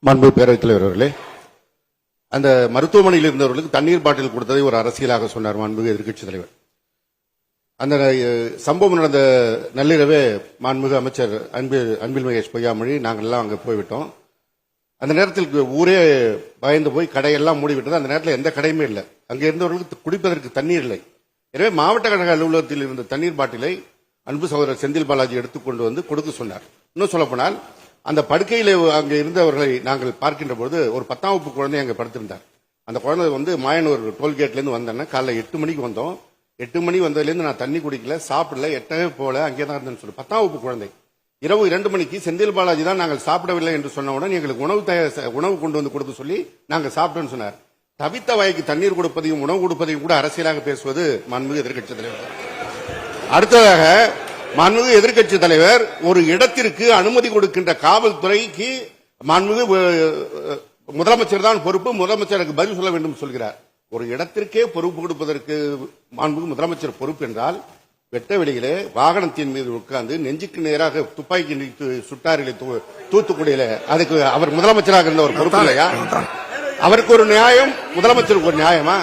மாண்பு பேரவைத் தலைவர் அவர்களே, அந்த மருத்துவமனையில் இருந்தவர்களுக்கு தண்ணீர் பாட்டில் கொடுத்ததை ஒரு அரசியலாக சொன்னார் மாண்புமிகு எதிர்க்கட்சித் தலைவர். அந்த சம்பவம் நடந்த நள்ளிரவே மாண்புமிகு அமைச்சர் அன்பில் மகேஷ் பொய்யாமொழி நாங்கள் எல்லாம் அங்கே போய்விட்டோம். அந்த நேரத்தில் ஊரே பயந்து போய் கடையெல்லாம் மூடிவிட்டது. அந்த நேரத்தில் எந்த கடையுமே இல்லை. அங்கே இருந்தவர்களுக்கு குடிப்பதற்கு தண்ணீர் இல்லை. எனவே மாவட்ட கழக அலுவலகத்தில் இருந்த தண்ணீர் பாட்டிலை அன்பு சகோதரர் செந்தில் பாலாஜி எடுத்துக்கொண்டு வந்து கொடுக்க சொன்னார். இன்னும் சொல்லப்போனால் அந்த படுக்கையில் அங்கே இருந்தவர்களை நாங்கள் பார்க்கின்ற போது ஒரு 10ஆம் வகுப்பு குழந்தை அங்கே படுத்திருந்தார். அந்த குழந்தை வந்து மாயனூர் டோல்கேட்லேருந்து வந்தேன்னா காலைல 8 மணிக்கு வந்தோம். 8 மணி வந்ததுலேருந்து நான் தண்ணி குடிக்கல, சாப்பிடல, எட்டவே போல அங்கே தான் இருந்தேன்னு சொல்லி 10ஆம் வகுப்பு குழந்தை. இரவு 2 மணிக்கு செந்தில் பாலாஜி தான் நாங்கள் சாப்பிடவில்லை என்று சொன்னவுடன் எங்களுக்கு உணவு கொண்டு வந்து கொடுக்க சொல்லி நாங்கள் சாப்பிட்டோன்னு சொன்னார். தவித்த வாய்க்கு தண்ணீர் கொடுப்பதையும் உணவு கொடுப்பதையும் கூட அரசியலாக பேசுவது மாண்புமிகு எதிர்க்கட்சித் தலைவர். அடுத்ததாக மாண்புமிகு எதிர்க்கட்சித் தலைவர் ஒரு இடத்திற்கு அனுமதி கொடுக்கின்ற காவல்துறைக்கு மாண்புமிகு முதலமைச்சர் தான் பொறுப்பு, முதலமைச்சருக்கு பதில் சொல்ல வேண்டும் சொல்கிறார். ஒரு இடத்திற்கே பொறுப்பு கொடுப்பதற்கு மாண்புமிகு முதலமைச்சர் பொறுப்பு என்றால் வெட்ட வெளியிலே வாகனத்தின் மீது உட்கார்ந்து நெஞ்சுக்கு நேராக துப்பாக்கி சுட்டாரிலே தூத்துக்குடியில அதுக்கு அவர் முதலமைச்சராக இருந்த ஒரு பொறுப்பு இல்லையா? அவருக்கு ஒரு நியாயம், முதலமைச்சருக்கு ஒரு நியாயமா?